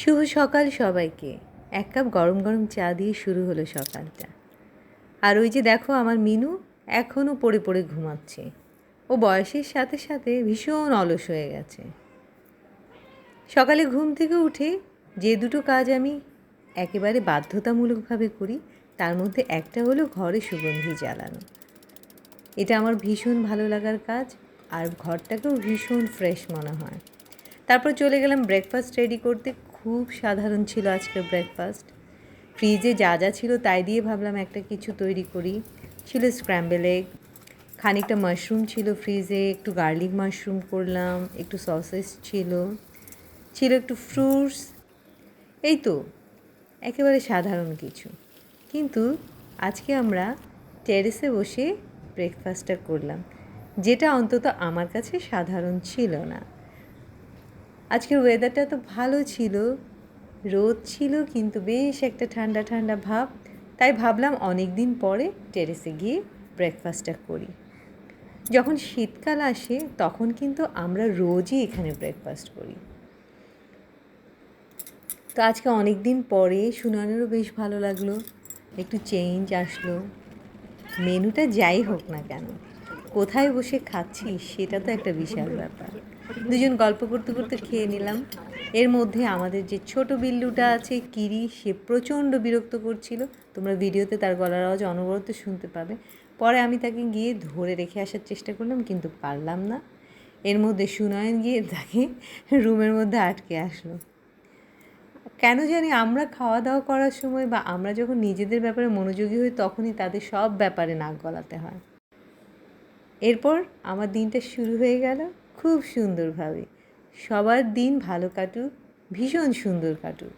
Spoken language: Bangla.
শুভ সকাল সবাইকে। এক কাপ গরম গরম চা দিয়ে শুরু হলো সকালটা। আর ওই যে দেখো আমার মিনু এখনও পড়ে পড়ে ঘুমাচ্ছে। ও বয়সের সাথে সাথে ভীষণ অলস হয়ে গেছে। সকালে ঘুম থেকে উঠে যে দুটো কাজ আমি একেবারে বাধ্যতামূলকভাবে করি তার মধ্যে একটা হলো ঘরে সুগন্ধি জ্বালানো। এটা আমার ভীষণ ভালো লাগার কাজ, আর ঘরটাকেও ভীষণ ফ্রেশ মনে হয়। তারপর চলে গেলাম ব্রেকফাস্ট রেডি করতে। খুব সাধারণ ছিল আজকের ব্রেকফাস্ট। ফ্রিজে যা যা ছিল তাই দিয়ে ভাবলাম একটা কিছু তৈরি করি। ছিল স্ক্র্যাম্বল এগ, খানিকটা মাশরুম ছিল ফ্রিজে, একটু গার্লিক মাশরুম করলাম, একটু সসেস ছিল একটু ফ্রুটস। এই তো একেবারে সাধারণ কিছু, কিন্তু আজকে আমরা টেরেসে বসে ব্রেকফাস্টটা করলাম, যেটা অন্তত আমার কাছে সাধারণ ছিল না। আজকের ওয়েদারটা তো ভালো ছিল, রোদ ছিল কিন্তু বেশ একটা ঠান্ডা ঠান্ডা ভাব। তাই ভাবলাম অনেক দিন পরে টেরেসে গিয়ে ব্রেকফাস্টটা করি। যখন শীতকাল আসে তখন কিন্তু আমরা রোজই এখানে ব্রেকফাস্ট করি। তো আজকে অনেক দিন পরে সুনয়নেরও বেশ ভালো লাগলো, একটু চেঞ্জ আসলো। মেনুটা যাই হোক না কেন, কোথায় বসে খাচ্ছি সেটা তো একটা বিশাল ব্যাপার। দুজন গল্প করতে করতে খেয়ে নিলাম। এর মধ্যে আমাদের যে ছোট বিল্লুটা আছে কিরি, সে প্রচণ্ড বিরক্ত করছিল। তোমরা ভিডিওতে তার গলার আওয়াজ অনবরত শুনতে পাবে। পরে আমি তাকে গিয়ে ধরে রেখে আসার চেষ্টা করলাম, কিন্তু পারলাম না। এর মধ্যে সুনয়ন গিয়ে তাকে রুমের মধ্যে আটকে আসলো। কেন জানি আমরা খাওয়া দাওয়া করার সময় বা আমরা যখন নিজেদের ব্যাপারে মনোযোগী হই তখনই তাদের সব ব্যাপারে নাক গলাতে হয়। এরপর আমার দিনটা শুরু হয়ে গেল খুব সুন্দরভাবে। সবার দিন ভালো কাটুক, ভীষণ সুন্দর কাটুক।